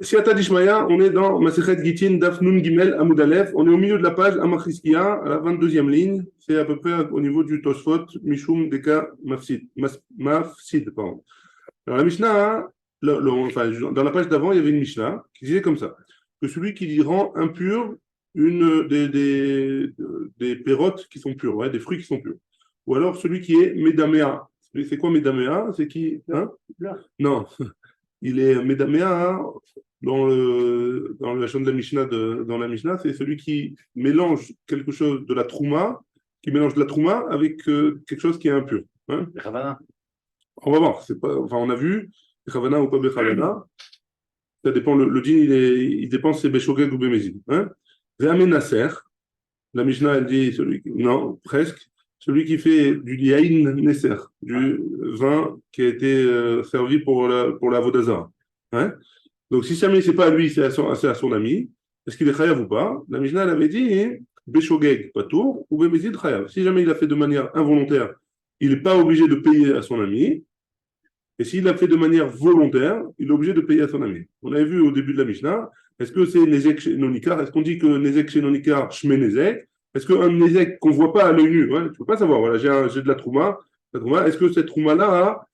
Siata Dishmaya, on est dans Masechet Gitin, Daf Nun Gimel, Amud Aleph. On est au milieu de la page, Amachriskia, à la 22e ligne. C'est à peu près au niveau du Tosfot, Mishum Deka Mafsid. Mafsid, pardon. Alors la Mishnah, enfin, dans la page d'avant, il y avait une Mishnah qui disait comme ça, que celui qui rend impur des pérotes qui sont pures, ouais, des fruits qui sont purs. Ou alors celui qui est Medamea. C'est quoi Medamea? C'est qui, hein? Non. Il est Medamea dans la chaîne de la Mishnah, dans la Mishnah, c'est celui qui mélange quelque chose de la trouma, qui mélange de la trouma avec quelque chose qui est impur. Hein? On va voir. C'est pas, enfin, on a vu, Bechavana ou pas Bechavana. Ça dépend, le din, il dépend si c'est Beshogeg ou Bemezid. Hein? Ve'amenaser, la Mishnah, elle dit, non, presque, celui qui fait du yain nesser, du vin qui a été servi pour la vodazara. Hein? Donc, si jamais c'est pas à lui, c'est à son ami, est-ce qu'il est chayav ou pas? La Mishnah, elle avait dit, Beshogeg, patour, ou Bemezid chayav. Si jamais il a fait de manière involontaire, il n'est pas obligé de payer à son ami. Et s'il l'a fait de manière volontaire, il est obligé de payer à son ami. On avait vu au début de la Mishnah, est-ce que c'est Nezek chez Nonikar? Est-ce qu'on dit que Nezek chez Nonikar, Shme Nezek? Est-ce qu'un Nezek qu'on ne voit pas à l'œil nu, hein, tu ne peux pas savoir, voilà, j'ai de la trouma, est-ce que cette trouma-là,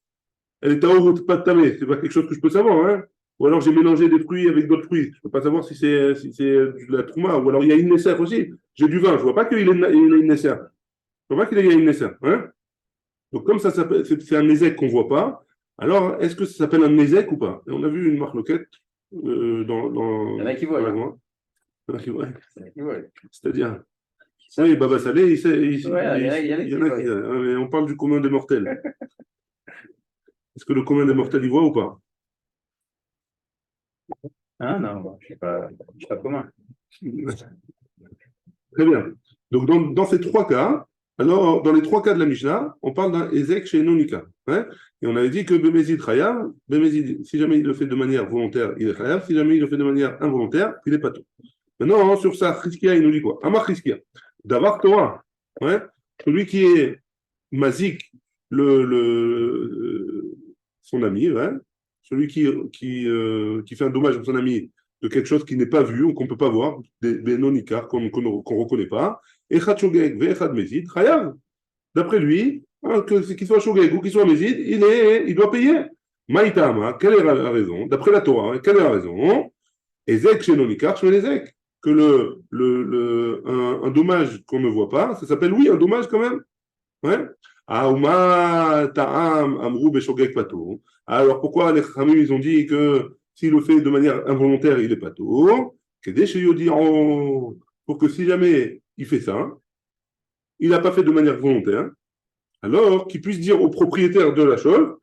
elle est à haut pas de tamé? C'est pas quelque chose que je peux savoir, hein? Ou alors j'ai mélangé des fruits avec d'autres fruits, je ne peux pas savoir si c'est de la trouma, ou alors il y a une Nesser aussi, j'ai du vin, je ne vois pas qu'il ait une Nesser. Je ne vois pas qu'il ait une Nesser, hein? Donc comme ça, c'est un Nezek qu'on ne voit pas, alors est-ce que ça s'appelle un Nezek ou pas? Et on a vu une marloquette dans. Il y en a qui voient. Il y en a qui voient. C'est-à-dire, oui, Baba Salé, il y en a qui. Mais on parle du commun des mortels. Est-ce que le commun des mortels y voit ou pas? Ah non, je ne suis pas commun. Très bien. Donc dans ces trois cas, alors dans les trois cas de la Mishnah, on parle d'un Ezek chez Nonika. Hein? Et on avait dit que Bemezid Chayav, Bemezid, si jamais il le fait de manière volontaire, il est Chayav. Si jamais il le fait de manière involontaire, il est pas tout. Maintenant, sur ça, Chizkia, il nous dit quoi? Amar Chizkia. Davar Torah. Ouais? Celui qui est Mazik, son ami, ouais? Celui qui fait un dommage à son ami de quelque chose qui n'est pas vu ou qu'on ne peut pas voir, des non-ikar qu'on ne reconnaît pas, Echad Shogeg ve Echad Mezid, Chayav. D'après lui, hein, qu'il soit Shogeg ou qu'il soit Mezid, il doit payer. Maïtama, quelle est la raison? D'après la Torah, hein, quelle est la raison? Ezek chez non-ikar, chez Ezek. Que un dommage qu'on ne voit pas, ça s'appelle, oui, un dommage quand même. Ouais. Aouma ta'am amrou beshogeg pato. Alors pourquoi les Khamim ils ont dit que s'il le fait de manière involontaire, il est pato? Pour que si jamais il fait ça, il n'a pas fait de manière volontaire, alors qu'il puisse dire au propriétaire de la chose,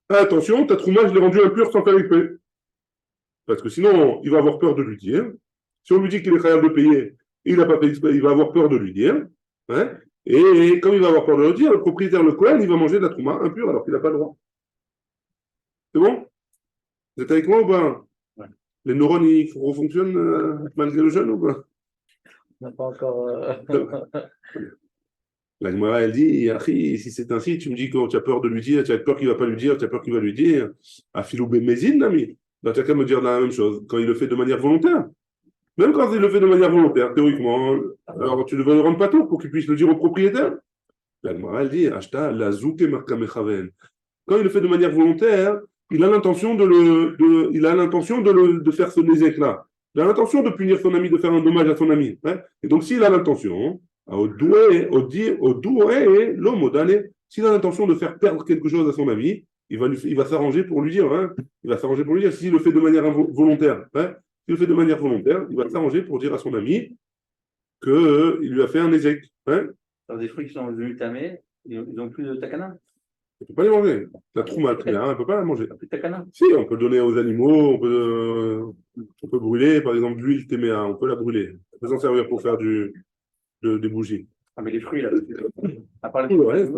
attention, ta trouma, je l'ai rendu impur sans faire exprès. Parce que sinon, il va avoir peur de lui dire. Si on lui dit qu'il est capable de payer, il n'a pas fait exprès, il va avoir peur de lui dire. Hein? Et comme il va avoir peur de le dire, le propriétaire, le Kohen, il va manger de la trouma impure alors qu'il n'a pas le droit. C'est bon? Vous êtes avec moi ou pas? Ouais. Les neurones, ils refonctionnent malgré le jeûne ou pas? On n'a pas encore. La Gemara, elle dit, si c'est ainsi, tu me dis que tu as peur de lui dire, tu as peur qu'il ne va pas lui dire, tu as peur qu'il va lui dire, Afiloubé Mézine, Nami. Tu as qu'à me dire la même chose quand il le fait de manière volontaire. Même quand il le fait de manière volontaire, théoriquement, alors tu devrais le rendre pas tôt pour qu'il puisse le dire au propriétaire. La Gemara, elle dit, Ashta, la zouke markamechaven. Quand il le fait de manière volontaire, il a l'intention de faire ce nézek-là. Il a l'intention de punir son ami, de faire un dommage à son ami. Hein? Et donc, s'il a l'intention, s'il a l'intention de faire perdre quelque chose à son ami, il va s'arranger pour lui dire. Hein? Il va s'arranger pour lui dire. S'il le fait de manière volontaire, hein? S'il le fait de manière volontaire, il va s'arranger pour dire à son ami qu'il lui a fait un nézek. Hein? Alors, des fruits qui sont devenus tamés, ils n'ont plus de takana. On ne peut pas les manger. La trouma, on ne peut pas la manger. Plus de takana. Si, on peut le donner aux animaux, on peut brûler, par exemple, l'huile téméa, on peut la brûler. On peut s'en servir pour faire des bougies. Ah, mais les fruits, là, à part les Tout le fruits, reste,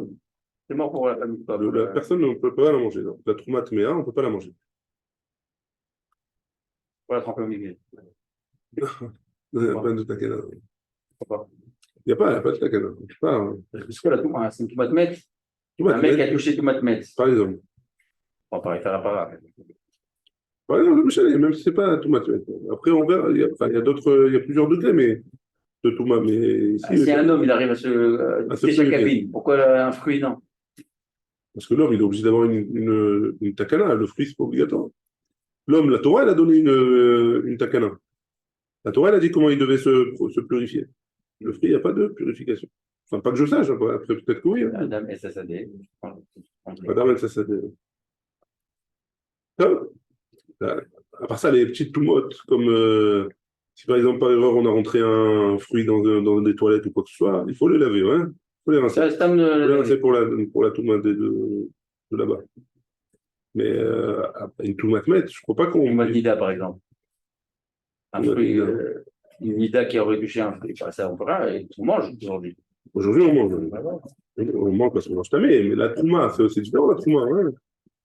c'est mort pour la famille. la personne ne peut pas la manger. Non. La trouma téméa, on ne peut pas la manger. Pour la tremper au milieu. Il n'y a pas de takana. Pourquoi? Il n'y a pas de takana. C'est quoi la touma? C'est une tomate mette. Un mec qui a touché tomate mette. Par exemple. On va pas faire la parade. Ouais, non, je sais, même si c'est pas Touma. Après, on verra. Il y a d'autres, il y a plusieurs degrés de Touma. Mais ici, Si un homme il arrive à se se tester sa purifier. cabine, pourquoi un fruit non? Parce que l'homme, il est obligé d'avoir une takana. Le fruit, c'est pas obligatoire. L'homme, la Torah, elle a donné une takana. La Torah, elle a dit comment il devait se purifier. Le fruit, il n'y a pas de purification. Enfin, pas que je sache. Après, peut-être que oui. Hein. Adam et Sassadé. Madame, ça. À part ça, les petites toumottes, comme si par exemple par erreur on a rentré un fruit dans des toilettes ou quoi que ce soit, il faut les laver, ouais. Il faut les rincer. Ça, Stam Il faut les rincer de. pour la toumate de là-bas. Mais une toumate mette, je crois pas qu'on. Une Nida, par exemple. Un Toumate fruit, nida. une Nida qui aurait touché un fruit. Ça, on fera et on mange aujourd'hui. Aujourd'hui, on mange. On mange parce qu'on mange tamé, mais la touma, c'est différent, la touma, ouais.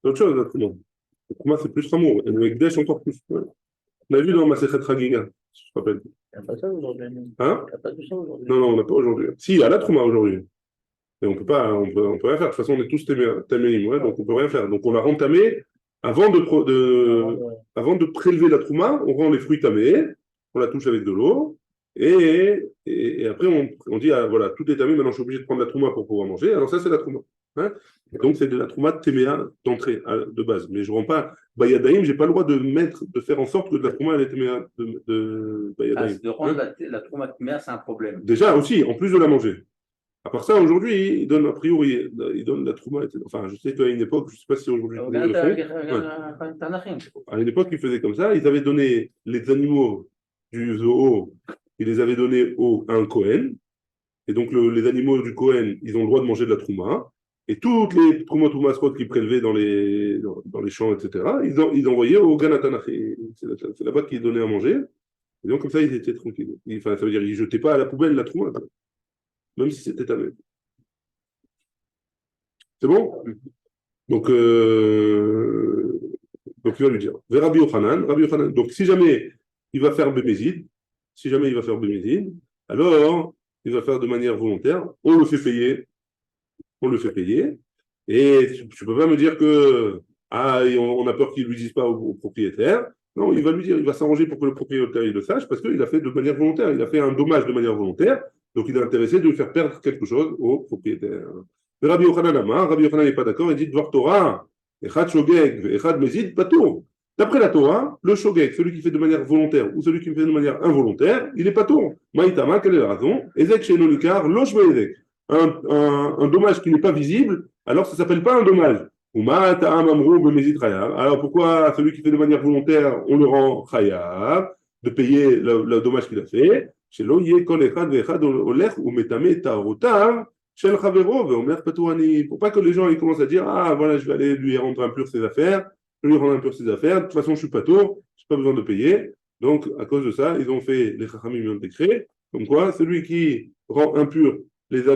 C'est autre chose, la touma. La touma, c'est plus rameau. Et le Ekdesh, encore plus. Ouais. On a vu dans Masechet Chagiga, si tu te rappelles. Il n'y a pas ça aujourd'hui. Hein? Il n'y a pas de ça aujourd'hui. Non, on n'a pas aujourd'hui. Si, il y a la Trouma aujourd'hui. Et on peut pas, on peut rien faire. De toute façon, on est tous taméim, ouais, donc on peut rien faire. Donc on la rend tamée avant de prélever la Trouma, on rend les fruits tamés, on la touche avec de l'eau, et après on dit, ah, voilà, tout est tamé, maintenant je suis obligé de prendre la Trouma pour pouvoir manger. Alors ça, c'est la Trouma. Hein, et donc c'est de la Trouma téméa d'entrée, de base. Mais je ne rends pas Bayadaïm, je n'ai pas le droit de faire en sorte que de la Trouma elle est téméa de Bayadaïm. De rendre la Trouma téméa, c'est un problème. Déjà aussi, en plus de la manger. À part ça, aujourd'hui, ils donnent a priori, ils donnent la trouma. Enfin, je sais qu'à une époque, je ne sais pas si aujourd'hui ils le font. À une époque, ils faisaient comme ça. Ils avaient donné les animaux du zoo, ils les avaient donnés à un Kohen. Et donc, les animaux du Kohen, ils ont le droit de manger de la trouma. Et toutes les troumas qu'ils prélevaient dans les champs, etc., ils envoyaient au Ganatanaché. C'est là-bas qu'ils donnaient à manger. Et donc, comme ça, ils étaient tranquilles. Enfin, ça veut dire qu'ils ne jetaient pas à la poubelle la trouma, même si c'était à même. C'est bon? Donc, donc, il va lui dire, vers Rabbi Yochanan, donc si jamais il va faire bémézide, alors il va faire de manière volontaire, on le fait payer, et tu ne peux pas me dire que on a peur qu'il ne lui dise pas au propriétaire. Non, il va lui dire, il va s'arranger pour que le propriétaire il le sache, parce qu'il a fait de manière volontaire, il a fait un dommage de manière volontaire, donc il est intéressé de lui faire perdre quelque chose au propriétaire. Mais Rabbi Yochanan n'est pas d'accord, il dit Dvar Torah, Echad Shogeg, Echad Mezid, Patour. D'après la Torah, le Shogeg, celui qui fait de manière volontaire ou celui qui fait de manière involontaire, il est Patour. Maïtama, quelle est la raison? Ezek Shenonikar, Losh Ezek. Un dommage qui n'est pas visible, alors ça ne s'appelle pas un dommage. Alors pourquoi celui qui fait de manière volontaire, on le rend chayav de payer le dommage qu'il a fait? Pour pas que les gens ils commencent à dire ah voilà je vais aller lui rendre impur ses affaires, je vais lui rendre impur ses affaires, de toute façon je suis pas tôt, je n'ai pas besoin de payer. Donc à cause de ça, ils ont fait les chachamim un décret, comme quoi celui qui rend impur les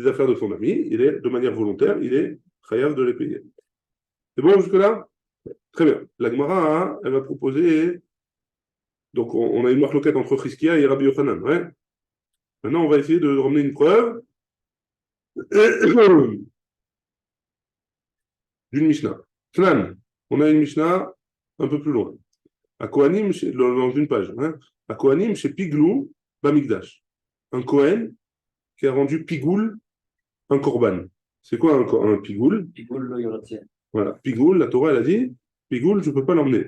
affaires de son ami, il est de manière volontaire, il est chayav de les payer. C'est bon jusque-là? Très bien. La Gemara, hein, elle va proposer. Donc, on a une marloquette entre Chizkia et Rabbi Yochanan. Ouais. Maintenant, on va essayer de ramener une preuve d'une Mishnah. Flan, on a une Mishnah un peu plus loin. À Kohanim, dans une page. Hein. À Kohanim, chez Piglou, Bamikdash. Un Kohen qui a rendu Pigoul un korban. C'est quoi un Pigoul? Pigoul, le Yoratien. Voilà, Pigoul, la Torah, elle a dit, Pigoul, je ne peux pas l'emmener.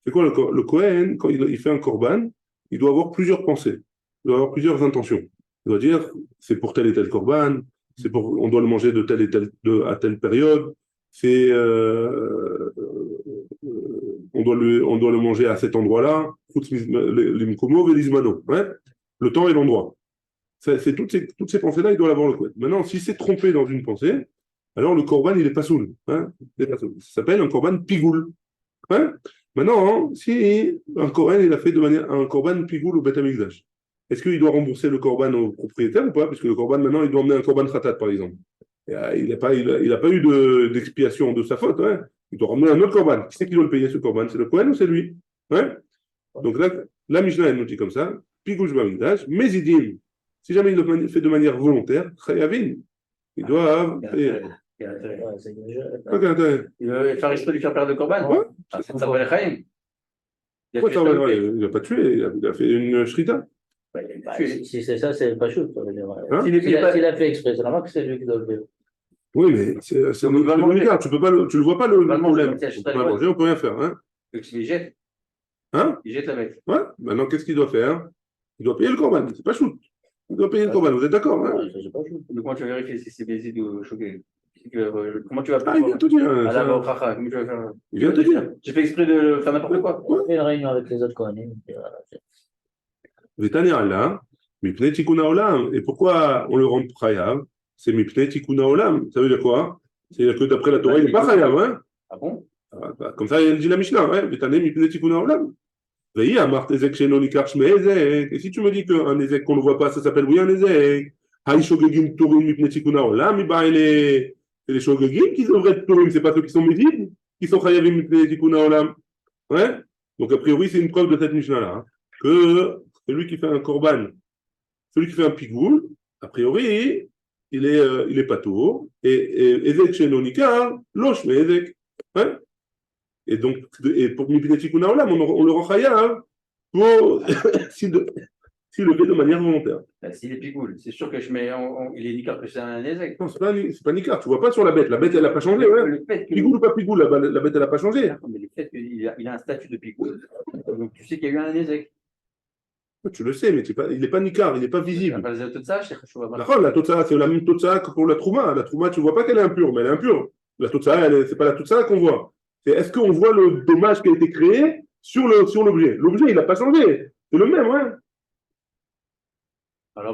C'est quoi le Kohen, quand il fait un korban, il doit avoir plusieurs pensées, il doit avoir plusieurs intentions. Il doit dire, c'est pour tel et tel korban, on doit le manger de telle et telle, à telle période, on doit le manger à cet endroit-là, l'imkomo et l'ismano, ouais, le temps et l'endroit. C'est toutes ces pensées-là, il doit l'avoir le Kohen. Maintenant, s'il s'est trompé dans une pensée, alors le korban, il n'est pas soul. Hein, ça s'appelle un korban pigoul. Hein. Maintenant, si un Kohen il a fait de manière un korban pigoul au Beth Amikdash, est-ce qu'il doit rembourser le korban au propriétaire ou pas? Parce que le korban, maintenant, il doit emmener un korban khatat, par exemple. Et, il n'a pas eu d'expiation de sa faute. Hein. Il doit ramener un autre korban. Qui c'est qui doit le payer, ce korban? C'est le Kohen ou c'est lui? Hein. Donc là, la Mishnah, elle nous dit comme ça, pigoul Beth Amikdash, Mezidim, si jamais il le fait de manière volontaire, chayavin, ils doivent payer. Il va faire exprès de lui faire perdre le corban. Ouais. Ça s'appelle Chaim. Pourquoi ça reviendra? Il n'a pas tué, il a fait une shrita. Si c'est ça, c'est pas chaud. Ça veut dire. Hein? S'il a fait exprès, c'est normal que c'est lui qui doit le faire. Oui, mais c'est un handicap. Tu le vois pas le problème. On peut pas le manger, on peut rien faire. Hein? Donc il jette. Hein? Il jette la bête. Ouais. Maintenant, qu'est-ce qu'il doit faire? Il doit payer le corban. C'est pas shoot. Il doit payer le corban. Vous êtes d'accord? Hein? Ouais, c'est pas chaud. Donc comment tu vas vérifier si c'est Bézid ou choqué? Comment tu vas faire? Ah, il vient te dire. À la Bracha, comment tu vas faire? Il vient te dire. J'ai fait exprès de faire n'importe quoi. Ouais. On fait une réunion avec les autres Kohanim. Vétania là, Mipnei Tikkun Haolam. Et pourquoi on le rend chayav? C'est Mipnei Tikkun Haolam. Ça veut dire quoi? C'est-à-dire que d'après la Torah, il n'est pas chayav. Hein? Ah bon? Comme ça, il dit la Mishnah. Hein? Vétania Mipnei Tikkun Haolam. Et si tu me dis qu'un Ezek qu'on ne voit pas, ça s'appelle oui un Ezek. Haïshogegim Tourim Mipnei Tikkun Haolam. C'est les Shogegim qui devraient être Tourim, c'est pas ceux qui sont Médides, qui sont Chayavim Mipnei Tikkun Haolam. Ouais? Donc a priori, c'est une preuve de cette Mishnah-là. Hein, que celui qui fait un korban, celui qui fait un pigoul, a priori, il est patour. Et Ezek Sheno Nikar, Losh mais Ezek. Ouais? Et donc, pour Mipnei Tikkun Haolam, on le rend chayav pour s'il le fait de manière volontaire. S'il est pigoule, c'est sûr que il est Nikar que c'est un Ezek. Non, c'est pas Nikar, tu vois pas sur la bête. La bête, elle n'a pas changé. Ouais. Pigoule ou pas pigoule, la bête, elle n'a pas changé. Mais le fait qu'il a un statut de pigoule, donc tu sais qu'il y a eu un Ezek. Tu le sais, mais il n'est pas Nikar, il n'est pas visible. La Totsa, c'est la même Totsa que pour la Trouma. La Trouma, tu ne vois pas qu'elle est impure, mais elle est impure. La Totsa, c'est pas la Totsa qu'on voit. Est-ce qu'on voit le dommage qui a été créé sur l'objet? L'objet, il n'a pas changé. C'est le même, ouais.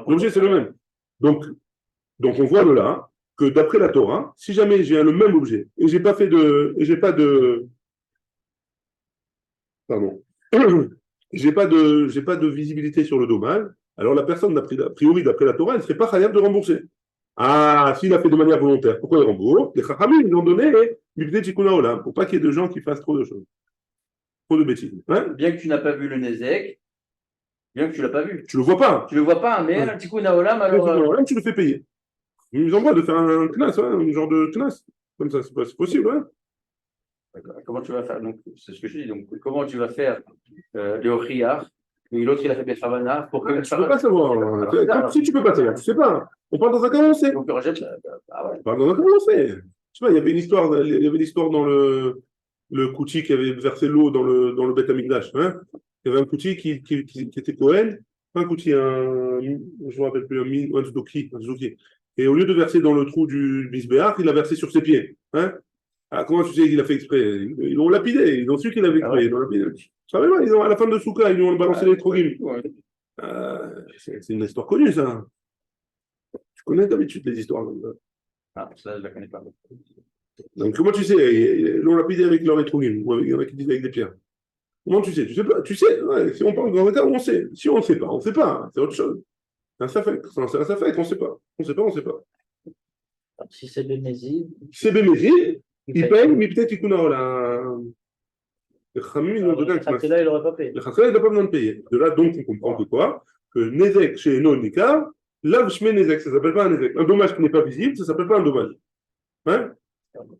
L'objet, c'est le même. Donc, on voit de là que d'après la Torah, si jamais j'ai le même objet et j'ai pas de pardon, j'ai pas de visibilité sur le dommage, alors la personne, a priori, d'après la Torah, elle ne serait pas chayav de rembourser. Ah, s'il a fait de manière volontaire, pourquoi il rembourse? Les Chachamim, ils ont donné Mipnei Tikkun Haolam, pour pas qu'il y ait de gens qui fassent trop de choses. Trop de bêtises. Hein? Bien que tu n'as pas vu le Nezek, bien que tu l'as pas vu. Tu le vois pas. Tu le vois pas, mais un Tikkun Haolam, alors. Tu le fais payer. Ils nous envoient de faire un knas, hein, un genre de knas. Comme ça, c'est possible. Hein? Comment tu vas faire? Donc, c'est ce que je dis. Donc, comment tu vas faire le Ochiyar? L'autre, il a fait Betravana pour que. Tu ne peux pas savoir. Si tu ne peux pas savoir, tu ne sais pas. On parle dans un cas où on sait. Donc, on parle dans un cas où on sait. Je sais pas, il y avait l'histoire dans le Kouti qui avait versé l'eau dans le Beth Amikdash. Hein? Il y avait un Kouti qui était Cohen, un Kouti, je ne me rappelle plus, un Zdoki. Et au lieu de verser dans le trou du Bisbéach, il l'a versé sur ses pieds. Hein? Ah, comment tu sais qu'il a fait exprès? Ils l'ont lapidé, ils ont su qu'il avait exprès. Ils l'ont lapidé. Je savais pas, à la fin de Souka, ils lui ont balancé les trogim. C'est une histoire connue, ça. Tu connais d'habitude les histoires. Ah, ça, je ne la connais pas. Donc, comment tu sais? Ils l'ont lapidé avec leur étrogim, ou il y en a qui disent avec des pierres. Comment tu sais? Tu sais pas. Tu sais, ouais, si on parle dans un cas, on sait. Si on ne sait pas, on ne sait pas. C'est autre chose. C'est un safek, on ne sait pas. On ne sait pas. Si c'est Bémézid. Si c'est Bémézid, il paye, mais peut-être qu'il connaît la. Les Khamim, ils ont donné un knas. Là, il n'aurait pas payé. Le Khatila, il n'a pas besoin de payer. De là, donc, on comprend que quoi? Que Nezek chez Non Nikar, là, je mets Nezek, ça ne s'appelle pas un Nezek. Un dommage qui n'est pas visible, ça ne s'appelle pas un dommage. Hein?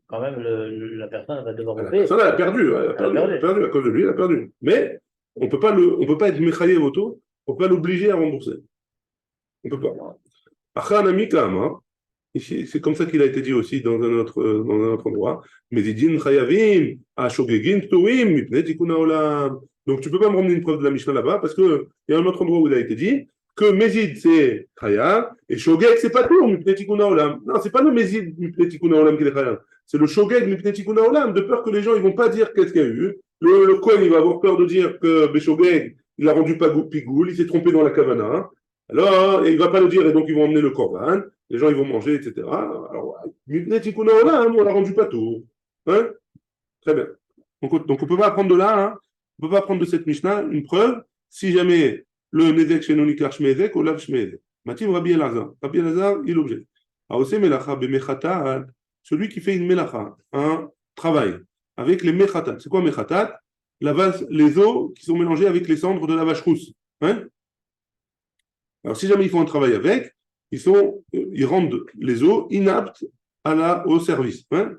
Quand même, la personne va devoir payer. La personne, elle a perdu. Elle a perdu à cause de lui, elle a perdu. Mais on ne peut pas être Mechaye Voto, on ne peut pas l'obliger à rembourser. On ne peut pas. Achan Ami Kama, c'est comme ça qu'il a été dit aussi dans un autre endroit. Mezidin Chayavim, Ashogegin Turim, Mipnei Tikkun Haolam. Donc tu ne peux pas me ramener une preuve de la Mishnah là-bas parce qu'il y a un autre endroit où il a été dit que Mezid c'est Chayav et Shogeg c'est pas tout, Mipnei Tikkun Haolam. Non, c'est pas le Mezid Mipnei Tikkun Haolam qui est Chayav. C'est le Shogeg Mipnei Tikkun Haolam, de peur que les gens ils vont pas dire qu'est-ce qu'il y a eu. Le Kohen il va avoir peur de dire que Beshogeg il a rendu Pigoul, il s'est trompé dans la Kavana. Alors il ne va pas le dire et donc ils vont emmener le Korban. Les gens ils vont manger, etc. Alors, Mipnei Tikkun Haolam, on l'a rendu pas tout. Hein? Très bien. Donc on ne peut pas apprendre de là, hein? On ne peut pas apprendre de cette Mishnah une preuve si jamais le Nezek chez Nonikar Shmezek ou Lav Shmezek. Matim Rabbi Elazar. Rabbi Elazar, il l'objet. Aosé Melacha Bemechata, celui qui fait une Melacha, un travail, avec les Mechatat. C'est quoi Mechatat? Les os qui sont mélangés avec les cendres de la vache rousse. Hein? Alors si jamais ils font un travail avec, ils rendent les os inaptes au service. Hein?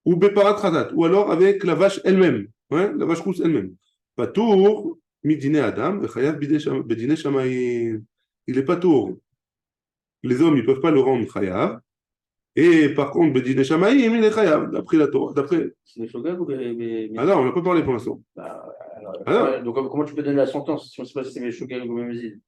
Ou Beparat Khatat, ou alors avec la vache elle-même. Ouais, la vache rousse elle-même. Patour, midine Adam, chayav bedine shamayim. Il est patour. Les hommes, ils ne peuvent pas le rendre chayav. Et par contre, bedine shamayim, il est chayav, d'après la Torah. C'est des shogeg ou Ah non, on n'a pas parlé pour l'instant. Donc, comment tu peux donner la sentence si on ne sait pas si c'est des shogeg ou méméside?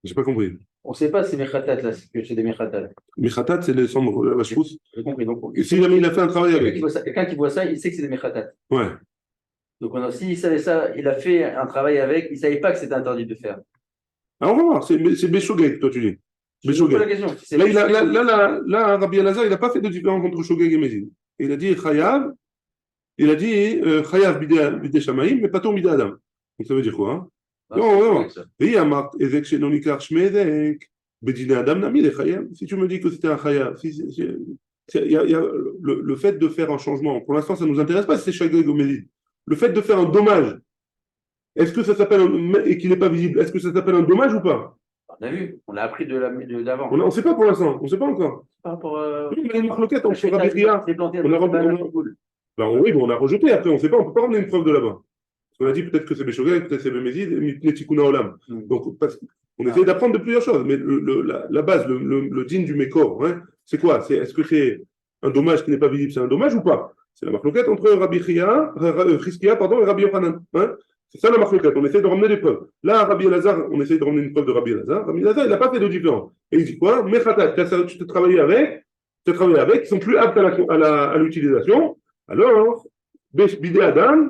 J'ai pas compris. On ne sait pas si c'est Mechatat, là, que c'est des Mechatat. Mechatat, c'est les cendres, la vache rousse. J'ai compris. Donc, Et si jamais il a fait un travail avec. Quelqu'un qui voit ça, il sait que c'est des Mechatat. Ouais. Donc, s'il savait ça, il a fait un travail avec, il ne savait pas que c'était interdit de faire. Alors, on va voir, c'est Béchogeg, toi, tu dis. Je pose la question. Là, Rabbi Elazar, il n'a pas fait de différence entre Shogeg et Mézid. Il a dit Chayav, Chayav bidé Shamaïm, mais pas ton bidé Adam. Donc, ça veut dire quoi, hein? Non. Et Amart, Ezek Shenonikar Shmedek, Bedine Adam Nami, les Chayav. Si tu me dis que c'était un Chayav, il y a le fait de faire un changement. Pour l'instant, ça ne nous intéresse pas si c'est Shogeg ou Mézid. Le fait de faire un dommage, est-ce que ça s'appelle, et qu'il n'est pas visible, est-ce que ça s'appelle un dommage ou pas? On a vu, on a appris d'avant. On ne sait pas pour l'instant, on ne sait pas encore. Par rapport Oui, mais il y a une marloquette entre Rabbi Chia. Oui, mais on a rejeté après, on ne sait pas, on ne peut pas ramener une preuve de là-bas. On a dit peut-être que c'est Béchogeg, peut-être c'est Bémézid, et Tikuna Olam. Donc, on essaie d'apprendre de plusieurs choses, mais la base, le din du Mékor, hein, c'est quoi? Est-ce que c'est un dommage qui n'est pas visible, c'est un dommage ou pas? C'est la marloquette entre Rabbi Chia, Chizkia, pardon, et Rabbi Yochanan. Hein? C'est ça la marloquette, on essaie de ramener des preuves. Là, Rabbi Elazar, on essaie de ramener une preuve de Rabbi Elazar. Rabbi Elazar, il n'a pas fait de différence. Et il dit quoi? Mechatat, tu t'es travaillé avec, ils sont plus aptes à l'utilisation. Alors, Bidé Adam,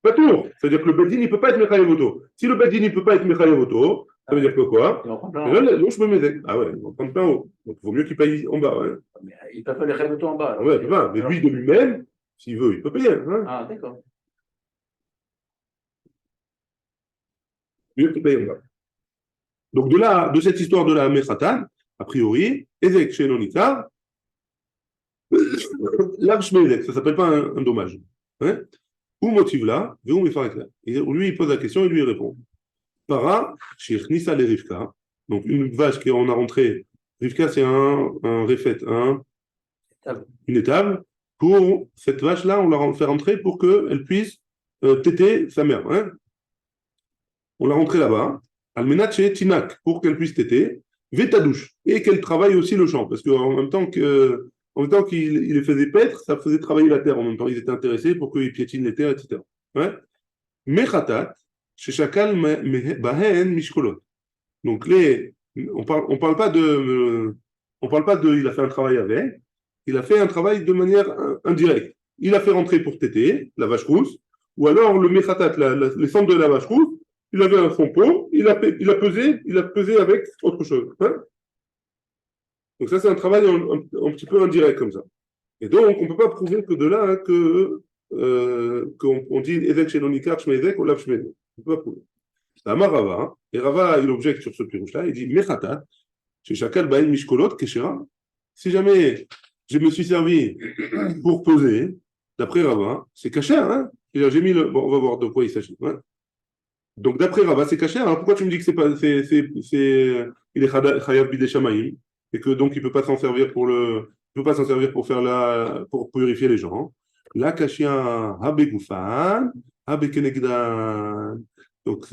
pas tour. C'est-à-dire que le Bedin, il ne peut pas être Mechayevoto. Si le Bedin, il ne peut pas être Mechayevoto, ça veut dire que quoi? Je me mets. Ah ouais, on prend plein haut. Donc, il vaut mieux qu'il paye en bas. Ouais. Mais il ne peut pas les Mechayevoto en bas. Ouais, il peut pas. Mais lui, de lui-même, s'il veut, il peut payer. Hein. Ah, d'accord. Mieux qu'il paye en bas. Donc, de cette histoire de la Mechatan, a priori, Ezek Shenonika, l'Archmezek, ça ne s'appelle pas un dommage. Hein? Où motive là, lui il pose la question et lui il répond. Para, Shir Nisa le Rivka, donc une vache qu'on a rentrée. Rivka, c'est un refet, une étable. Pour cette vache-là, on l'a fait rentrer pour qu'elle puisse téter sa mère. Hein? On l'a rentrée là-bas. Almenat chez Tinak, pour qu'elle puisse téter. Vétadouche, et qu'elle travaille aussi le champ, parce qu'en même temps qu'il les faisait paître, ça faisait travailler la terre en même temps. Ils étaient intéressés pour qu'ils piétinent les terres, etc. Ouais. Mechatat, chez Shakal Bahen Mishkolot. Donc on parle pas de, il a fait un travail avec, il a fait un travail de manière indirecte. Il a fait rentrer pour téter la vache rousse, ou alors le Mechatat, les cendres de la vache rousse, il avait un fond pot, il a pesé avec autre chose. Hein. Donc ça, c'est un travail un petit peu indirect comme ça. Et donc, on ne peut pas prouver que de là qu'on dit Ezek Shelonikar Shmeezek ou Lav Shmeezek. On ne peut pas prouver. Amar Rava, et Rava, il objecte sur ce pirouche-là, il dit Mechatat, chez Shakal Bain Mishkolot Keshera. Si jamais je me suis servi pour peser, d'après Rava, c'est caché, hein. J'ai mis le. Bon, on va voir de quoi il s'agit. Hein. Donc, d'après Rava, c'est caché. Alors, pourquoi tu me dis que c'est pas. Il est Chayav Bidé Shamaïm, et que donc il ne peut pas s'en servir pour faire pour purifier les gens. La Kashia Habegufan, Habekenegdan. Donc,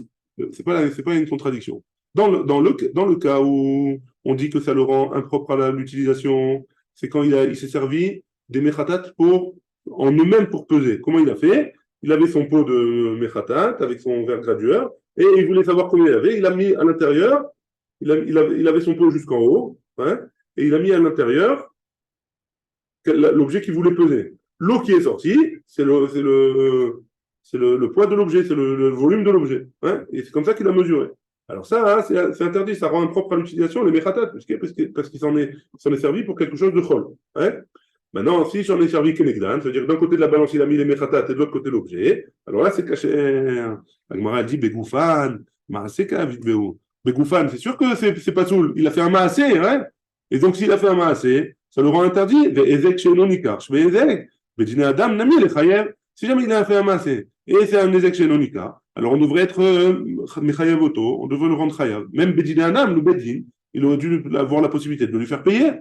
c'est pas une contradiction. Dans le cas où on dit que ça le rend impropre à l'utilisation, c'est quand il s'est servi des mechatat en eux-mêmes pour peser. Comment il a fait? Il avait son pot de mechatat avec son verre gradueur et il voulait savoir combien il avait. Il a mis à l'intérieur, il avait son pot jusqu'en haut, hein, et il a mis à l'intérieur l'objet qu'il voulait peser. L'eau qui est sortie, c'est le poids de l'objet, c'est le volume de l'objet. Hein, et c'est comme ça qu'il a mesuré. Alors ça, hein, c'est interdit, ça rend impropre à l'utilisation les mechatat, parce qu'il s'en est servi pour quelque chose de chol. Hein. Maintenant, si j'en ai servi Kenegdan, c'est-à-dire d'un côté de la balance, il a mis les mechatat et de l'autre côté l'objet, alors là, c'est caché. La Gemara dit Begoufan, Maaseka, Vidbeo. Begoufan, c'est sûr que c'est pas soul. Il a fait un maasé, hein. Et donc, s'il a fait un maasé, ça le rend interdit. Ve'ezek she'enonikar, shve'ezek, ve'dine adam nami le chayev. Si jamais il a fait un maasé, et c'est un ezek she'enonikar, alors on devrait être mechayev auto, on devrait le rendre chayev. Même bedine adam, le bedin, il aurait dû avoir la possibilité de lui faire payer.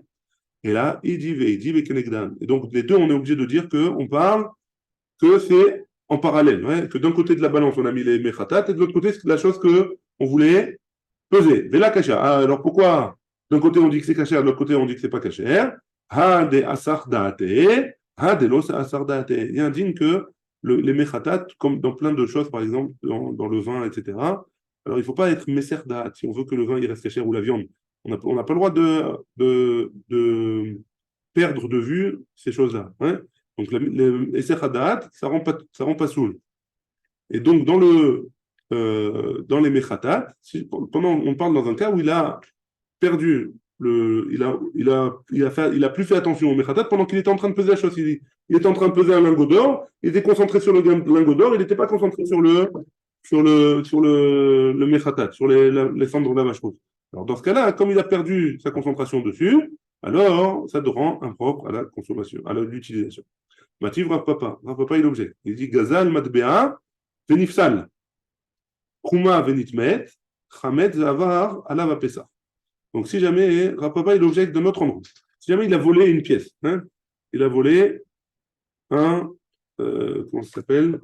Et là, il dit Vekenegdan. Et donc, les deux, on est obligé de dire qu'on parle que c'est en parallèle. Ouais, que d'un côté de la balance, on a mis les mechatat, et de l'autre côté, c'est la chose qu'on voulait peser. Vela kasher. Alors pourquoi d'un côté on dit que c'est kasher, de l'autre côté on dit que c'est pas kasher? Ha de asar daate, ha de los asar daate. Il indique que les mechatat, comme dans plein de choses, par exemple dans le vin, etc. Alors il ne faut pas être messer date si on veut que le vin il reste kasher ou la viande. On n'a pas le droit de perdre de vue ces choses-là. Hein. Donc les sechadat, ça rend pas saoul. Et donc dans les mechatat, pendant on parle dans un cas où il a perdu il a plus fait attention au mechatat pendant qu'il était en train de peser la chose. Il était en train de peser un lingot d'or, il était concentré sur le lingot d'or, il n'était pas concentré sur le mechatat, sur les cendres de la vache rousse. Alors dans ce cas-là, comme il a perdu sa concentration dessus, alors ça te rend impropre à la consommation, à l'utilisation. Mativ Rav Papa, il objecte. Il dit Gazal Matbea Venifsal. Trouma Venitmet, Chamet Zavar Alav Pesa. Donc si jamais Rav Papa il objecte d'un autre endroit, si jamais il a volé une pièce, hein, il a volé comment ça s'appelle?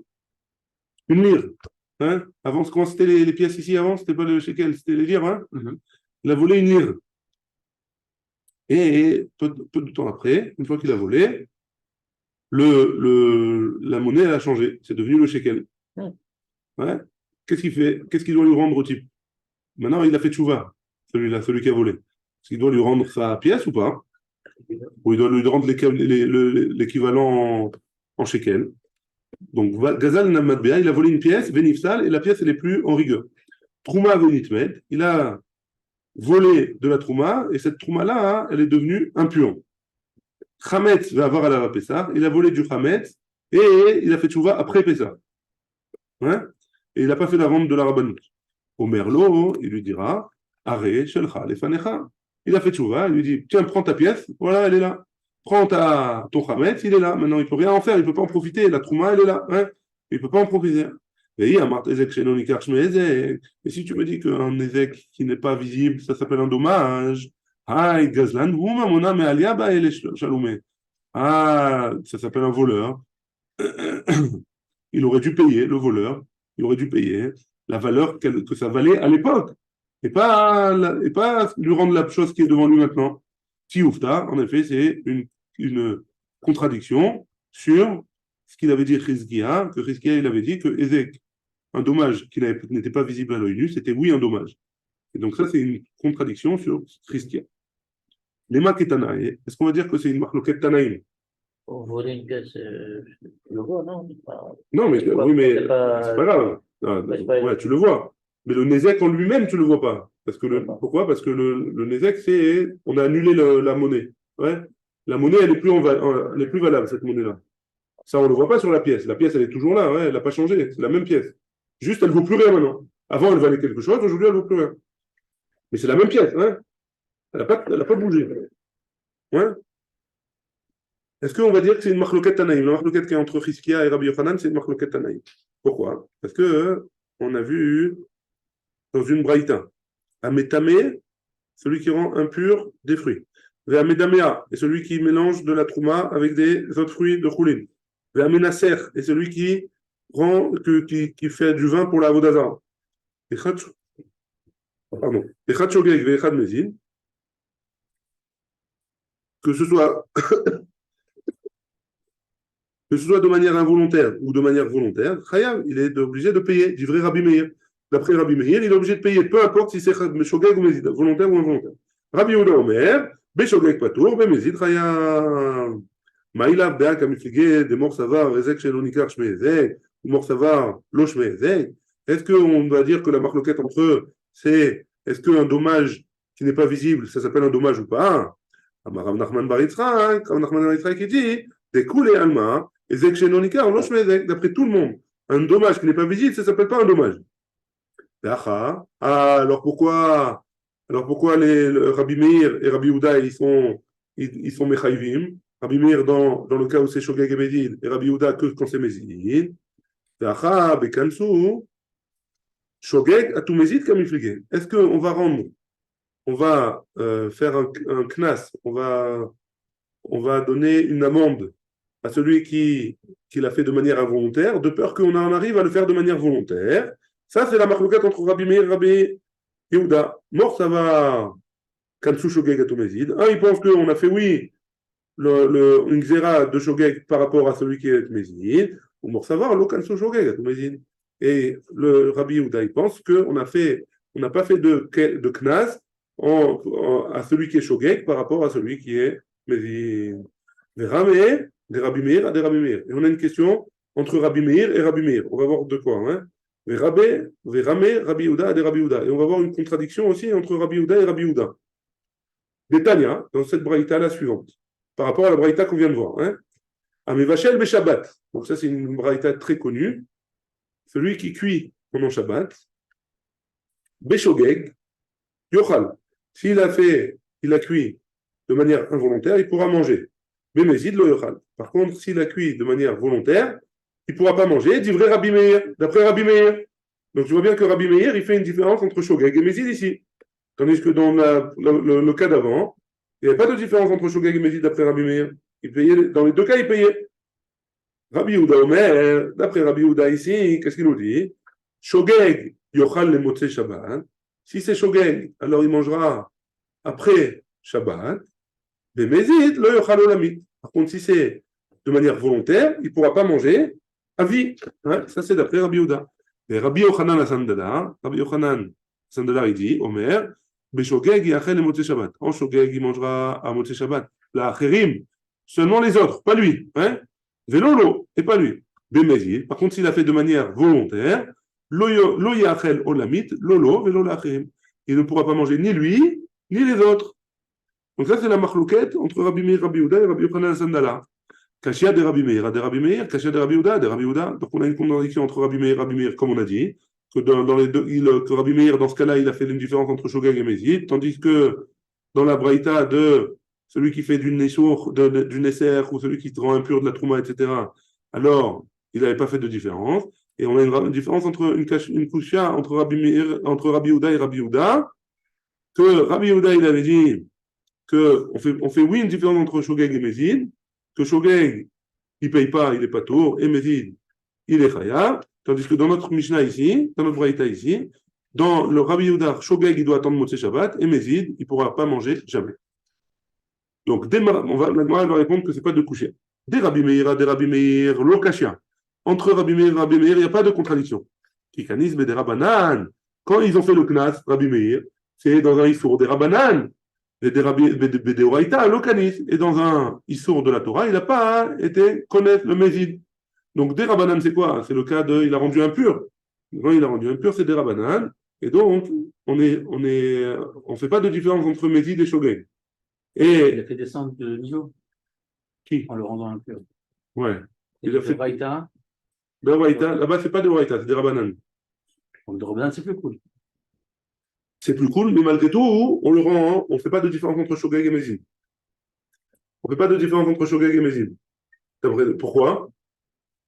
Une lyre. Hein? Avant, comment c'était les pièces ici avant? C'était pas le shekel, c'était les lyres. Hein? Il a volé une lyre. Et peu de temps après, une fois qu'il a volé, la monnaie elle a changé. C'est devenu le shekel. Ouais. Qu'est-ce qu'il fait? Qu'est-ce qu'il doit lui rendre au type? Maintenant, il a fait tchouva, celui-là, celui qui a volé. Est-ce qu'il doit lui rendre sa pièce ou pas? Ou il doit lui rendre l'équivalent en shekel? Donc, Gazal Namadbea, il a volé une pièce, Venifsal, et la pièce, elle est plus en rigueur. Trouma Venitmed, il a volé de la Trouma, et cette Trouma-là, hein, elle est devenue impure. Chametz va avoir à la Pessah, il a volé du Chametz, et il a fait tchouva après Pessah. Hein? Et il n'a pas fait la vente de la Rabbanout. Au Merlot, il lui dira, Aré, Shelcha, Lefanecha. Il a fait tchouva, il lui dit, tiens, prends ta pièce, voilà, elle est là. Prends ton Chametz, il est là. Maintenant, il ne peut rien en faire, il ne peut pas en profiter. La Trouma, elle est là. Hein? Il ne peut pas en profiter. Et si tu me dis qu'un Ezek qui n'est pas visible, ça s'appelle un dommage. Ah, ça s'appelle un voleur. Il aurait dû payer, le voleur, il aurait dû payer la valeur que ça valait à l'époque. Et pas lui rendre la chose qui est devant lui maintenant. Si oufta, en effet, c'est une contradiction sur ce qu'il avait dit Chizkia, que Chizkia il avait dit que Ezek, un dommage qui n'était pas visible à l'œil nu, c'était oui un dommage. Et donc ça, c'est une contradiction sur Chizkia. Les Maketanaï, est-ce qu'on va dire que c'est une marloquette Tanaïm? Pour voler une pièce, tu le vois, non? Non, mais oui, mais c'est pas grave. Ouais, tu le vois. Mais le Nézek en lui-même, tu le vois pas. Pourquoi? Parce que le Nézek, on a annulé la monnaie. Ouais. La monnaie, elle est plus valable, cette monnaie-là. Ça, on ne le voit pas sur la pièce. La pièce, elle est toujours là, ouais, elle n'a pas changé. C'est la même pièce. Juste, elle ne vaut plus rien maintenant. Avant, elle valait quelque chose, aujourd'hui, elle ne vaut plus rien. Mais c'est la même pièce, hein. Elle n'a pas bougé. Ouais. Est-ce qu'on va dire que c'est une marloquette Tanaïm? La marloquette qui est entre Chizkia et Rabbi Yochanan, c'est une marloquette Tanaïm. Pourquoi? Parce que on a vu dans une braïta, Amétamé, celui qui rend impur des fruits. Amédamea est celui qui mélange de la trouma avec des autres fruits de choulin. Aménaser est celui qui fait du vin pour la vodazara. Pardon. Echad shogeg ve echad mezin. Que ce soit de manière involontaire ou de manière volontaire, Chayav, il est obligé de payer, du vrai Rabbi Meir. D'après Rabbi Meir, il est obligé de payer, peu importe si c'est Shogeg ou Mézid, volontaire ou involontaire. Rabbi Yehuda Omer, Beshogeg Patour, Bemezid Chayav. Maïla Bea Kamifligé, des morts savar, Ezek Shelonikar Shme Ezek, ou mort savar, Lo Shme Ezek. Est-ce qu'on va dire que la marloquette entre eux, est-ce qu'un dommage qui n'est pas visible, ça s'appelle un dommage ou pas? Rav Nachman bar Yitzhak qui dit, des coulées Alma, Ezek Shelonikar, Lo Shme Ezek, d'après tout le monde. Un dommage qui n'est pas visible, ça ne s'appelle pas un dommage. Alors pourquoi le Rabbi Meir et Rabbi Yehuda ils sont mechaïvim? Rabbi Meir dans le cas où c'est Shogeg et Mézid, et Rabbi Yehuda que quand c'est Mézid. Shogeg à tout Mézid comme Est-ce qu'on va faire un knas, on va on va donner une amende à celui qui l'a fait de manière involontaire, de peur qu'on en arrive à le faire de manière volontaire. Ça, c'est la marloquette entre Rabbi Meir et Rabbi Yehuda. Mort, ça va. Kansu Shogeg Atomezid. Un, il pense qu'on a fait, oui, une xéra de Shogeg par rapport à celui qui est Mezid, ou mort savoir, l'eau Kansu Shogeg Atomezid. Et le Rabbi Yehuda, il pense qu'on n'a pas fait de Knas à celui qui est Shogeg par rapport à celui qui est Mezid. Des Rabbi Meir à des Rabbi Meir. Et on a une question entre Rabbi Meir et Rabbi Meir. On va voir de quoi, hein. Rabbi Yehuda à des Rabbi Yehuda. Et on va voir une contradiction aussi entre Rabbi Yehuda et Rabbi Yehuda. Détania, dans cette braïta la suivante, par rapport à la braïta qu'on vient de voir. Hein. Amevachel Beshabbat. Donc ça, c'est une braïta très connue. Celui qui cuit pendant Shabbat, Beshogeg, Yochal. S'il a cuit de manière involontaire, il pourra manger. Bemezid lo Yochal. Par contre, s'il a cuit de manière volontaire, il ne pourra pas manger, dit vrai Rabbi Meir, d'après Rabbi Meir. Donc tu vois bien que Rabbi Meir, il fait une différence entre Shogeg et Mezid ici. Tandis que dans le cas d'avant, il n'y avait pas de différence entre Shogeg et Mezid d'après Rabbi Meir. Dans les deux cas, il payait. Rabbi Yehuda Omer, d'après Rabbi Yehuda ici, qu'est-ce qu'il nous dit? Shogeg yochal le motzei Shabbat. Si c'est Shogeg, alors il mangera après Shabbat. Mais Mezid, le yochal olamit. Par contre, si c'est de manière volontaire, il ne pourra pas manger à vie. Hein, ça, c'est d'après Rabbi Yehuda. Et Rabbi Yochanan Sandala, il dit, Omer, Beshogeg yachel le motzei Shabbat. En Shogeg, il mangera à motzei Shabbat. La Acherim, seulement les autres, pas lui. Hein? Velolo, et pas lui. Bemezid. Par contre, s'il a fait de manière volontaire, lo yachel olamit, lolo, velo la Acherim. Il ne pourra pas manger ni lui, ni les autres. Donc ça, c'est la marloquette entre Rabbi Meir, Rabbi Yehuda et Rabbi Yochanan Sandala. Kashia de Rabbi Meir, de Rabbi Meir, Kashia de Rabbi Yehuda, de Rabbi Yehuda. Donc on a une contradiction entre Rabbi Meir, comme on a dit, que dans les deux, que Rabbi Meir, dans ce cas-là, il a fait une différence entre Shogeg et Mezid, tandis que dans la braïta de celui qui fait du Nesser ou celui qui te rend impur de la Trouma, etc., alors il n'avait pas fait de différence. Et on a une différence entre une kouchia entre Rabbi Yehuda et Rabbi Yehuda, que Rabbi Yehuda, il avait dit qu'on fait oui une différence entre Shogeg et Mezid, que Shogeg, il ne paye pas, il n'est pas tour, et Mezid, il est chayav, tandis que dans notre Mishnah ici, dans notre Braïta ici, dans le Rabbi Yehuda, Shogeg, il doit attendre Motzei Shabbat, et Mezid, il ne pourra pas manger jamais. Donc, la Gemara va répondre que ce n'est pas de coucher. Des Rabbi Meir, l'Okashia. Entre Rabbi Meir et Rabbi Meir, il n'y a pas de contradiction. Kikanisme des Rabbanan. Quand ils ont fait le Knas, Rabbi Meir, c'est dans un Issour des Rabbanan. Et des Oraïta, l'Okanis. Et dans un Issour de la Torah, il n'a pas été connaître le Mezid. Donc, des Rabbanan, c'est quoi? C'est le cas de il a rendu impur. Quand il a rendu impur, c'est des Rabbanan. Et donc, on fait pas de différence entre Mezid et Shogeg. Et il a fait descendre de niveau. Qui? En le rendant impur. Ouais. Il a fait Braïta. Là-bas, c'est pas des Braïta, c'est des Rabbanan. Donc, de Rabbanan, c'est plus cool. C'est plus cool, mais malgré tout, on le rend, on fait pas de différence entre Shogeg et Mezid. On fait pas de différence entre Shogeg et Mezid. Pourquoi?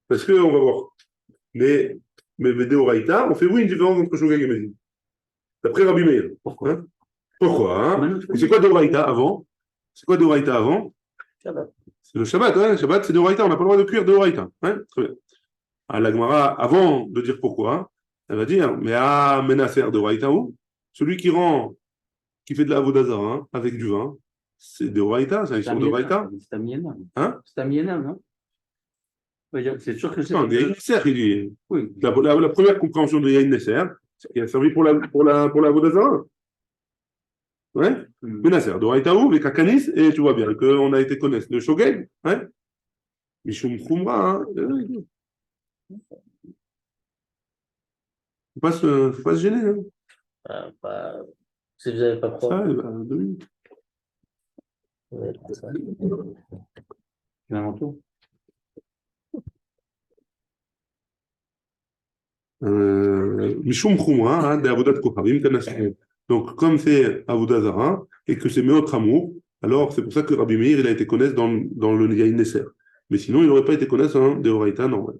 Parce que, on va voir. Mais Deoraita, on fait oui une différence entre Shogeg et Mezid. D'après Rabbi Meir. Pourquoi? Hein? Pourquoi? Et c'est quoi Deoraita avant? C'est quoi Deoraita avant? Shabbat. C'est le Shabbat, hein? Shabbat, c'est Deoraita, on n'a pas le droit de cuire Deoraita. Hein? Très bien. Alors, la Gemara, avant de dire pourquoi, elle va dire, mais Menacer Deoraita où? Celui qui fait de la Avodazara hein, avec du vin, c'est Deoraita, c'est un histoire de Deoraita. C'est un Mienam. Hein? C'est un Mienam, non? C'est sûr que c'est. Non, Yahin Nesser, il dit. Oui. La première compréhension de Yahin Nesser, c'est qu'il a servi pour la Avodazara. Ouais? Menacer, Doraïtaou, les Kakanis, et tu vois bien qu'on a été connaître le Shogeg, hein? Mishum Khumra, hein? Faut pas se gêner, hein? Si vous n'avez pas propre. Ça, 2 minutes. Mishum Khumra, hein, des Avodat Koharim, Kanashem. Donc, comme c'est Avodah Zara et que c'est Meot Hamour, alors c'est pour ça que Rabbi Meir il a été connaître dans le Yahin Nesser. Mais sinon, il n'aurait pas été connaître un Deoraita normal.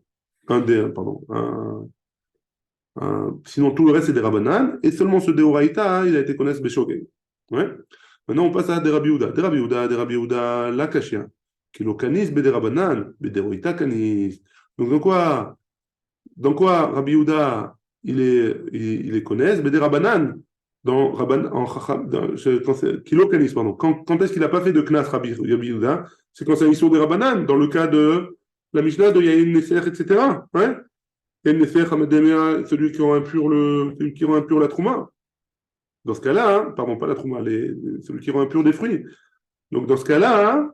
Sinon, tout le reste, c'est des Rabbanan. Et seulement ce Deoraita, il a été connaître Beshogeg. Ouais. Maintenant, on passe à des Rabbi Yehuda. Des Rabbi Yehuda, la Kashia. Kilo Kanis, Bede Rabanan, Bede Roita Kanis. Donc, dans quoi Rabbi Yehuda, il est connaisse, Bede Rabanan, dans Rabban, en Chacham, Kilo Kanis, pardon. Quand est-ce qu'il n'a pas fait de Knas Rabbi Yehuda? C'est quand c'est un issue des Rabanan, dans le cas de la Mishnah de Yahin Neser, etc. Ouais? Yahin Neser, Hamademea, celui qui rend impur la Trouma. Dans ce cas-là, hein, pardon, pas la Trouma, celui qui rend impur des fruits. Donc dans ce cas-là,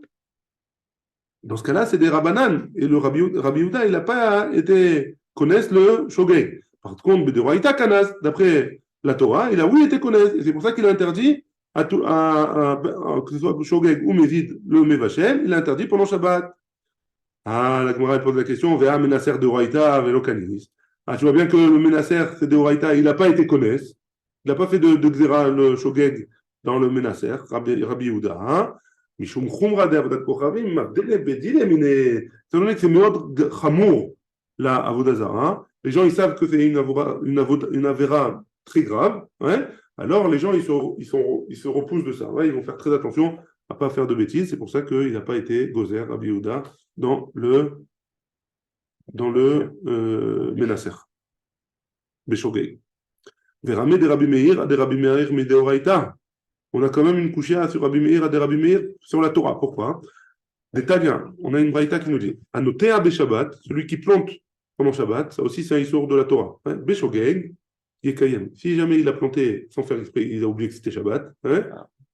c'est des Rabbanan. Et le Rabbi Yehuda, il n'a pas été connaisse le Shogeg. Par contre, Bederoïta Kanas, d'après la Torah, il a oui été connaisse. Et c'est pour ça qu'il a interdit que ce soit Shogeg ou Mévid, le Mevachel, il a interdit pendant Shabbat. Ah, la Gemara pose la question, Vea Menaser de Oraïta, Velo Kanis. Ah, tu vois bien que le Menaser, c'est de Oraïta, il n'a pas été connaisse. Il n'a pas fait de Xéra, le Shogeg, dans le Menaser, Rabbi Yehuda. Hein? Mishum Khumra de Avodat Kochavim, Mabdele Bedile Mine. C'est donné que c'est Meod Chamour, la Avodazara. Les gens, ils savent que c'est une avéra très grave. Ouais? Alors, les gens, ils se repoussent de ça. Ouais? Ils vont faire très attention à ne pas faire de bêtises. C'est pour ça qu'il n'a pas été Gozer, Rabbi Yehuda, dans le Menaser. Beshogeg. Veramé de Rabbi Meir à des Rabbi Meir Medeoraita. On a quand même une couchia sur Rabbi Meir à des Rabbi Meir sur la Torah. Pourquoi? Des Taliens. On a une braïta qui nous dit Anoté à Beshabbat, celui qui plante pendant Shabbat, ça aussi c'est un issur de la Torah. Hein? Beshogeg, Yekayem. Si jamais il a planté sans faire exprès, il a oublié que c'était Shabbat. Hein?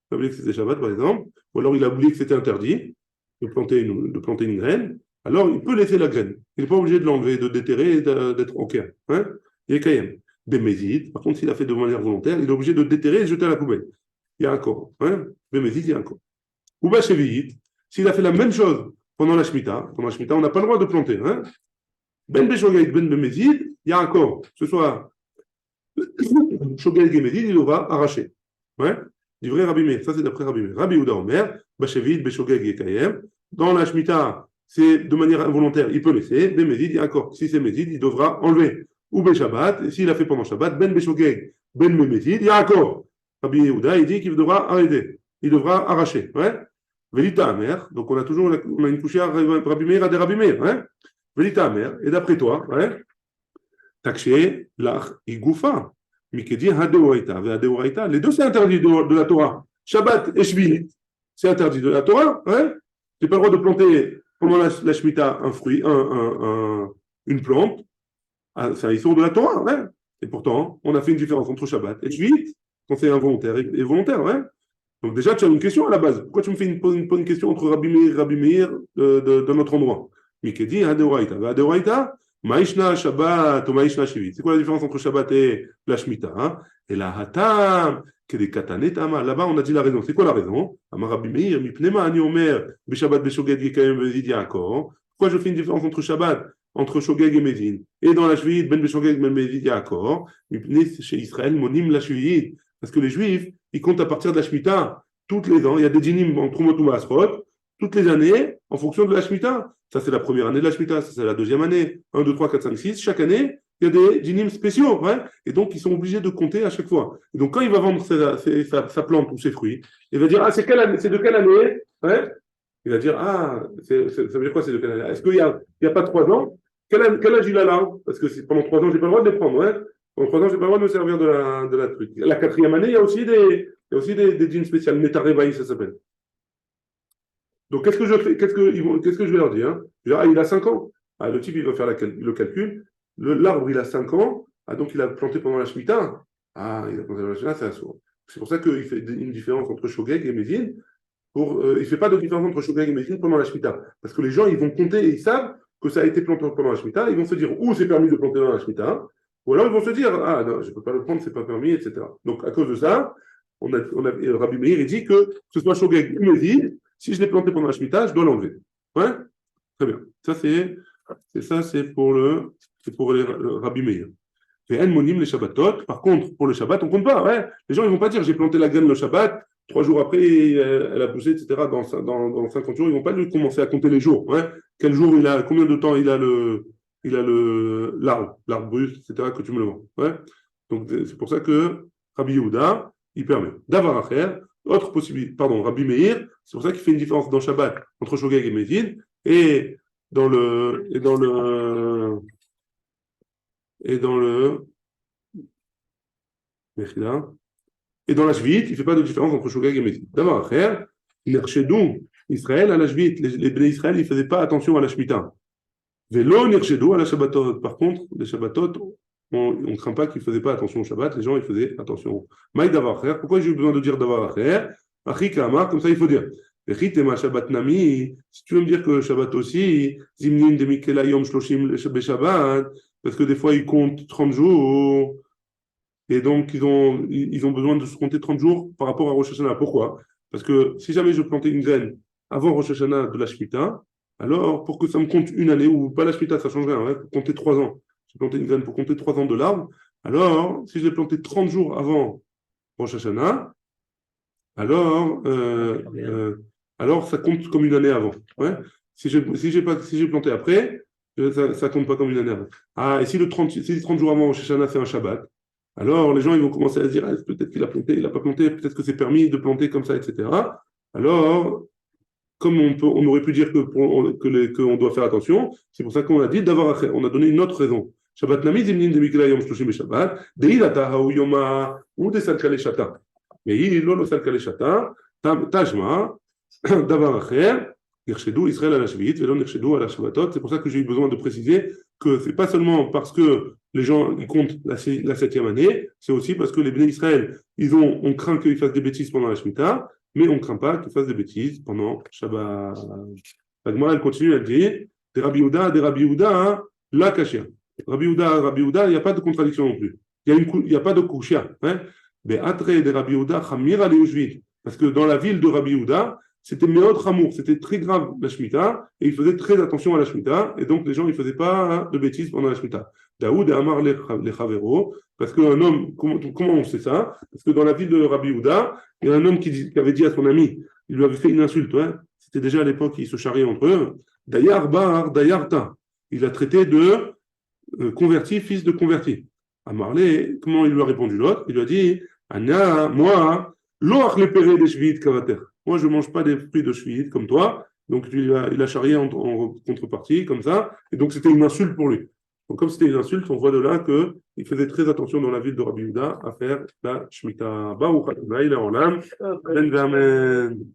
Il a oublié que c'était Shabbat par exemple, ou alors il a oublié que c'était interdit de planter une graine, alors il peut laisser la graine. Il n'est pas obligé de l'enlever, de déterrer et d'être au clair. Hein? Yekayem. Bémézid, par contre, s'il a fait de manière volontaire, il est obligé de déterrer et de jeter à la poubelle. Il y a un corps. Hein? Bémézid, il y a un corps. Ou Bachévit, s'il a fait la même chose pendant la Shemitah, on n'a pas le droit de planter. Hein? Ben Béshogeg, Ben Bémézid, il y a un corps. Que ce soit Shogeg et Mézid, il devra arracher. Ouais? Du vrai Rabbi Meir. Ça, c'est d'après Rabbi Meir. Rabbi Yehuda Omer, Bachévit, Béshogeg et Kayem. Dans la Shemitah, c'est de manière involontaire, il peut laisser. Bémézid, il y a un corps. Si c'est Mézid, il devra enlever. Ou Beshabbat, et s'il a fait pendant Shabbat, Ben Beshogeg, Ben Memézid, il y a un corps. Rabbi Yehuda, il dit qu'il devra arrêter, il devra arracher. Ouais? Velita Amer, donc on a une couchée à Rabbi Meir à des Rabbi Meir. Ouais? Velita Amer, et d'après toi, ouais? Takshe, Lach, Igoufa, Mikedi, Hadeoraita, Hadeoraita, les deux c'est interdit de la Torah. Shabbat et Shvi, c'est interdit de la Torah. Ouais? Tu n'as pas le droit de planter pendant la Shemitah un fruit, une plante. Ah, c'est un issue de la Torah, ouais. Et pourtant, on a fait une différence entre Shabbat et Shvit, quand c'est involontaire et volontaire, ouais. Donc déjà, tu as une question à la base. Pourquoi tu me fais une question entre Rabbi Meir de notre endroit? Mikedi, Hadeoraita. Hadeoraita, Maïshna Shabbat ou Maïshna Shvit. C'est quoi la différence entre Shabbat et la Shemitah? Hein? Et la Hatam, Kedekatanetama. Là-bas, on a dit la raison. C'est quoi la raison? Amar Rabbi Meir, Mipnema, Ani Omer, Beshabbat, Beshogeg, Yekayem, Vezid, Yaakor. Pourquoi je fais une différence entre Shabbat, entre Shogeg et Mézin, et dans la Shvit, Ben Beshogeg, Ben Mézid, Yaakor, chez Israël, Monim la Shvit, parce que les Juifs, ils comptent à partir de la Shemitah, tous les ans, il y a des dinim en Trumot ou Masrot, toutes les années, en fonction de la Shemitah. Ça, c'est la première année de la Shemitah, ça, c'est la deuxième année, 1, 2, 3, 4, 5, 6, chaque année, il y a des dinim spéciaux, ouais, et donc ils sont obligés de compter à chaque fois. Et donc quand il va vendre sa plante ou ses fruits, il va dire, ah, c'est de quelle année, ouais? Il va dire, ah, ça veut dire quoi, c'est de quelle année? Est-ce qu'il n'y a pas 3 ans? Quel âge il a là? Parce que pendant 3 ans, je n'ai pas le droit de les prendre. Hein. Pendant 3 ans, je n'ai pas le droit de me servir de la truc. La 4e année, il y a aussi des jeans spéciales. Netarevaï, ça s'appelle. Donc, qu'est-ce que je fais? Qu'est-ce que je vais leur dire? Hein? Je vais dire, ah, il a 5 ans. Ah, le type, il va faire le calcul. L'arbre, il a 5 ans. Ah, donc, il a planté pendant la Shemitah. Ah, il a planté pendant la Shemitah, c'est assourd. C'est pour ça qu'il fait une différence entre Shogeg et Mézin. Il ne fait pas de différence entre Shogeg et Mézin pendant la Shemitah. Parce que les gens, ils vont compter et ils savent que ça a été planté pendant la Shemitah, ils vont se dire ou c'est permis de planter dans la Shemitah, ou alors ils vont se dire ah non, je ne peux pas le prendre, c'est pas permis, etc. Donc à cause de ça, Rabbi Meir il dit que ce soit Shogeg ou Mézid, si je l'ai planté pendant la Shemitah, je dois l'enlever. Ouais, très bien. Ça c'est pour le Rabbi Meir. Et Monim les Shabbatot. Par contre, pour le Shabbat, on ne compte pas. Ouais. Les gens ils vont pas dire j'ai planté la graine le Shabbat. 3 jours après, elle a poussé, etc. Dans 50 jours, ils ne vont pas lui commencer à compter les jours. Ouais. Quel jour il a, combien de temps il a l'arbre brut, etc. que tu me le vends. Ouais. Donc c'est pour ça que Rabbi Yehuda, il permet. D'avoir à faire, autre possibilité, pardon, Rabbi Meir, c'est pour ça qu'il fait une différence dans Shabbat entre Shogeg et Mézid, et dans le, et dans le, et dans le, et dans la Shvit, il ne fait pas de différence entre Shogeg et Mézid. D'abord, frère, Nershedou, Israël à la Shvit, les Bnei Israël, ils ne faisaient pas attention à la Shemitah. Vélo, Nershedou à la Shabbatot. Par contre, les Shabbatot, on ne craint pas qu'ils ne faisaient pas attention au Shabbat, les gens ils faisaient attention. Maï d'avoir frère, pourquoi j'ai eu besoin de dire d'avoir frère? Achik Amar, comme ça il faut dire. Shabbat Nami, si tu veux me dire que Shabbat aussi, Zimnin de Mikela Yom Shloshim Shabbat, parce que des fois ils comptent 30 jours, et donc ils ont besoin de se compter 30 jours par rapport à Rosh Hashanah. Pourquoi? Parce que si jamais je plantais une graine avant Rosh Hashanah de la Shemitah, alors pour que ça me compte une année, ou pas la Shemitah, ça change rien, hein, pour compter 3 ans. J'ai planté une graine pour compter 3 ans de l'arbre. Alors, si je l'ai planté 30 jours avant Rosh Hashanah, alors, alors ça compte comme une année avant. Ouais. Si j'ai planté après, ça compte pas comme une année avant. Ah, et si les 30 jours avant Rosh Hashanah, c'est un Shabbat, alors les gens ils vont commencer à se dire, ah, peut-être qu'il a planté, il n'a pas planté, peut-être que c'est permis de planter comme ça, etc. Alors, comme on aurait pu dire qu'on doit faire attention, c'est pour ça qu'on a dit d'avoir, on a donné une autre raison. Shabbat nami zimnin de mikra yom shloshim beshabbat, deilata ha'u yoma ou de salkale shata. Mais il lo salkale shata, tajma, davar acher, nirshedou Israël à la shvit, velo nirshedou à la shabbatot. C'est pour ça que j'ai eu besoin de préciser que c'est pas seulement parce que les gens ils comptent la 7e année, c'est aussi parce que les Bnei Israël, on craint qu'ils fassent des bêtises pendant la Shemitah, mais on ne craint pas qu'ils fassent des bêtises pendant Shabbat. La Gemara, elle continue, elle dit des Rabbi Yehuda, la Kashia. Rabbi Yehuda, il n'y a pas de contradiction non plus. Il n'y a pas de Kushia. Hein? Mais Atre des Rabbi Yehuda, Chamir Aleushvit. Parce que dans la ville de Rabbi Yehuda, c'était Meod Hamour, c'était très grave la Shemitah, et ils faisaient très attention à la Shemitah, et donc les gens, ils ne faisaient pas de bêtises pendant la Shemitah. Daoud et Amar les Chavero, parce qu'un homme, comment on sait ça? Parce que dans la ville de Rabbi Yehuda, il y a un homme qui avait dit à son ami, il lui avait fait une insulte, hein? C'était déjà à l'époque, ils se charriaient entre eux, Dayar Bar, Dayar Ta. Il a traité de converti, fils de converti. Amarlé, comment il lui a répondu l'autre? Il lui a dit, Anna, moi, loach le péré des shvit kavater. Moi, je ne mange pas des fruits de shvit comme toi. Donc, il a charrié en contrepartie, comme ça. Et donc, c'était une insulte pour lui. Donc, comme c'était une insulte, on voit de là qu'il faisait très attention dans la ville de Rabbi Yehuda à faire la Shemitah. Baruch Adonai, Le'olam, Amen.